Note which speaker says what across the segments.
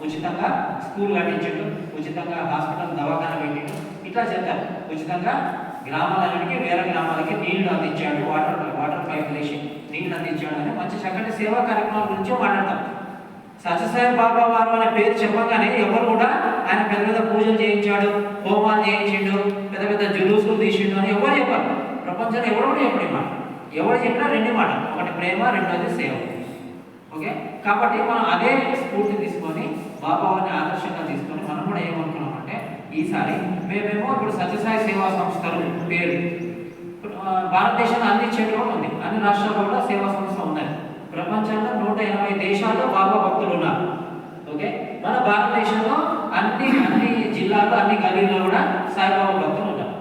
Speaker 1: ఉచితంగా స్కూల్ కట్టించడు, ఉచితంగా హాస్పిటల్ దవాఖాన పెట్టిండు, ఇట్లా చెప్తారు. ఉచితంగా గ్రామాలన్నిటికీ వేరే గ్రామాలకి నీళ్లు అందించాడు, వాటర్ పైపులు వేసి నీళ్లు అందించాడు అని మంచి చక్కటి సేవా కార్యక్రమాల గురించి మాట్లాడతాం. సత్యసాయి బాబా వారు అనే పేరు చెప్పగానే ఎవరు కూడా ఆయన పెద్ద పెద్ద పూజలు చేయించాడు, హోమాలు చేయించిండు, పెద్ద పెద్ద జులూసులు తీసిండు అని ఎవరు చెప్పారు. ప్రపంచంలో ఎవరు కూడా చెప్పండి మాట, ఎవరు చెప్పినా రెండే మాట, ఒకటి ప్రేమ, రెండోది సేవ. ఓకే, కాబట్టి మనం అదే స్ఫూర్తి తీసుకొని బాబాని ఆదర్శంగా తీసుకొని మనం కూడా ఏమనుకున్నామంటే ఈసారి మేమేమో ఇప్పుడు సత్యసాయి సేవా సంస్థలు పేరు భారతదేశంలో అన్ని చెట్లు ఉంది, అన్ని రాష్ట్రాల్లో కూడా సేవా సంస్థ ఉన్నాయి. ప్రపంచంలో 180 దేశాల్లో బాబా భక్తులు ఉన్నారు. ఓకే, మన భారతదేశంలో అన్ని జిల్లాల్లో అన్ని గలీల్లో కూడా సాయిబాబా భక్తులు ఉన్నారు.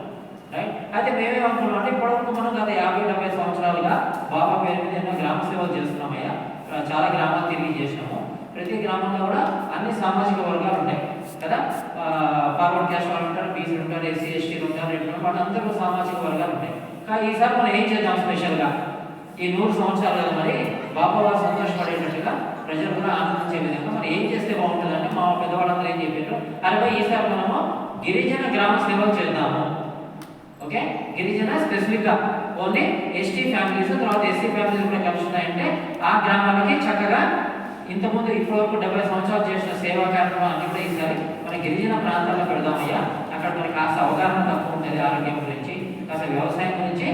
Speaker 1: రైట్, అయితే మేమేమనుకున్నాం అంటే ఇప్పటివరకు మనం గత 50-70 సంవత్సరాలుగా బాబా పేరు మీద ఎన్నో గ్రామ సేవలు చేస్తున్నామయ్యా. చాలా గ్రామాలు తిరిగి చేసినాము. ప్రతి గ్రామంలో కూడా అన్ని సామాజిక వర్గాలు ఉంటాయి కదా, ఫార్వర్డ్ క్యాస్ట్ వాళ్ళు ఉంటారు, బీసీలు ఉంటారు, ఎస్సీ ఎస్టీలు ఉంటారు, వాళ్ళందరూ సామాజిక వర్గాలు ఉంటాయి. కానీ ఈసారి మనం ఏం చేద్దాం స్పెషల్గా, ఈ 100 సంవత్సరాలు కదా మరి బాబా వారు సంతోషపడేటట్టుగా ప్రజలు కూడా ఆనందించే విధంగా మనం ఏం చేస్తే బాగుంటుందంటే మా పెద్దవాళ్ళందరూ ఏం చెప్పారు, అరే ఈసారి మనము గిరిజన గ్రామ సేవలు చేద్దాము. ఓకే, గిరిజన స్పెసిఫిక్గా ఓన్లీ ఎస్టీ ఫ్యామిలీస్, తర్వాత ఎస్సీ ఫ్యామిలీస్ కూడా కలిసి ఉన్నాయంటే ఆ గ్రామాలకి చక్కగా ఇంతకుముందు ఇప్పటివరకు 70 సంవత్సరాలు చేసిన సేవా కార్యక్రమాలు అన్ని కూడా ఈసారి మన గిరిజన ప్రాంతాల్లో పెడదామయ్యా. అక్కడ మనకి కాస్త అవగాహన తక్కువ ఉంటుంది, ఆరోగ్యం గురించి, కాస్త వ్యవసాయం గురించి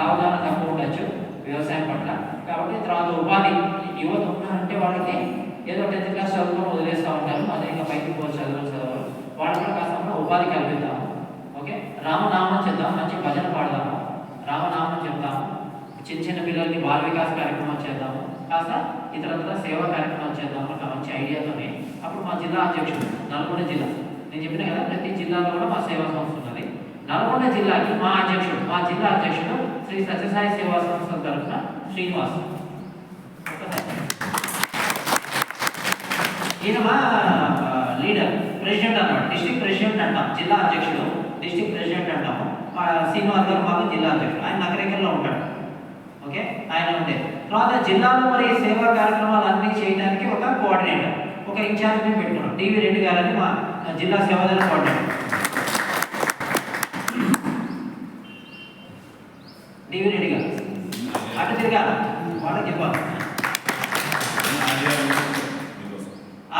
Speaker 1: అవగాహన తక్కువ ఉండొచ్చు వ్యవసాయం పట్ల. కాబట్టి తర్వాత ఉపాధి, యువత ఉన్నారంటే వాళ్ళకి ఏదో 10th క్లాస్ చదువుకొని వదిలేస్తూ ఉంటారు, అదే ఇంకా పైకి పోవచ్చు చదవరు, వాళ్ళకి కూడా కాస్త మనం ఉపాధి కల్పిద్దాము. ఓకే, రామనామం చేద్దాం, మంచి భజన పాడదాము, రామనామం చెప్తాము, చిన్న పిల్లలకి బాల వికాస్ కార్యక్రమాలు చేద్దాము, కాస్త ఇతర సేవా కార్యక్రమాలు చేద్దాము. ఒక మంచి ఐడియాతోనే అప్పుడు మా జిల్లా అధ్యక్షుడు, నల్గొండ జిల్లా, నేను చెప్పిన కదా ప్రతి జిల్లాలో కూడా మా సేవా సంస్థ ఉన్నది. నల్గొండ జిల్లాకి మా జిల్లా అధ్యక్షుడు శ్రీ సత్యసాయి సేవా సంస్థ తరఫున శ్రీనివాస్. ఈయన మా లీడర్, ప్రెసిడెంట్ అన్నమాట, డిస్ట్రిక్ట్ ప్రెసిడెంట్ అంటాం, జిల్లా అధ్యక్షుడు డిస్ట్రిక్ట్ ప్రెసిడెంట్ అంటాము. శ్రీనివాస్ గారు మాకు జిల్లా అధ్యక్షుడు, ఆయన నగరేకల్లో ఉంటాడు. ఓకే, ఆయన ఉండే తర్వాత జిల్లాలో మరి సేవా కార్యక్రమాలు అన్నీ చేయడానికి ఒక కోఆర్డినేటర్, ఒక ఇన్ఛార్జ్ని పెట్టుకున్నాం, టీవీ రెడ్డి గారని మా జిల్లా సేవాదళ కోఆర్డినేటర్. టీవీ రెడ్డి గారు అటు తిరగాలి, వాళ్ళకి చెప్పాలి.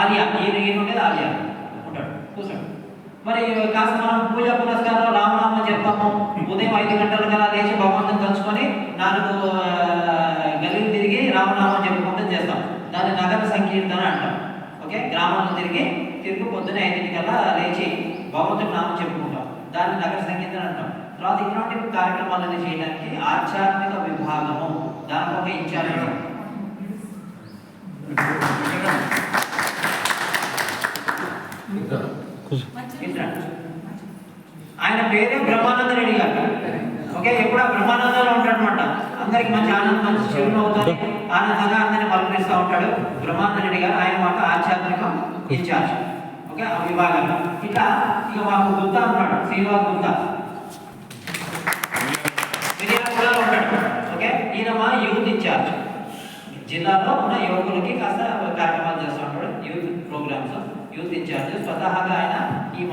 Speaker 1: ఆలియా, ఈయన ఉండేది ఆలియా ఉంటాడు, కూర్చోండి. మరి కాస్త మనం పూజ పురస్కారం రామనామం చెప్తాము. ఉదయం 5 గంటలకల్లా లేచి భగవంతుని తలుచుకొని 4 గలీలు తిరిగి రామనామం చెప్పుకుంటూ చేస్తాం. దాన్ని నగర సంకీర్తన అంటాం. ఓకే, గ్రామంలో తిరిగి పొద్దున్న 5 లేచి భగవంతుని నామం చెప్పుకుంటాం, దాన్ని నగర సంకీర్తన అంటాం. తర్వాత ఇటువంటి కార్యక్రమాలను చేయడానికి ఆధ్యాత్మిక విభాగము, దానికి ఒక ఇన్ఛార్జ్. ఆయన పేరే బ్రహ్మానంద రెడ్డి గారు. ఓకే, ఎప్పుడు బ్రహ్మానందంలో ఉంటాడు అనమాట. అందరికి మంచి ఆనందం, మంచి చెరువు అవుతుంది, ఆనందంగా అందరినీ పలకరిస్తూ ఉంటాడు బ్రహ్మానంద రెడ్డి గారు. ఆయన మాకు ఆధ్యాత్మిక ఇన్ఛార్జ్. ఓకే, ఆ విభాగంలో ఇట్లా ఇక మాకు గుత్తా ఉన్నాడు, శ్రీనివాస్ గుత్తా మిర్యాలగూడలో ఉంటాడు. ఓకే, ఈయన మా యూత్ ఇన్ఛార్జ్, జిల్లాలో ఉన్న యువకులకి కాస్త కార్యక్రమాలు చేస్తూ ఉంటాడు, యూత్ ప్రోగ్రామ్స్, యూత్ ఇన్ఛార్జ్. స్వతహాగా ఆయన ఈ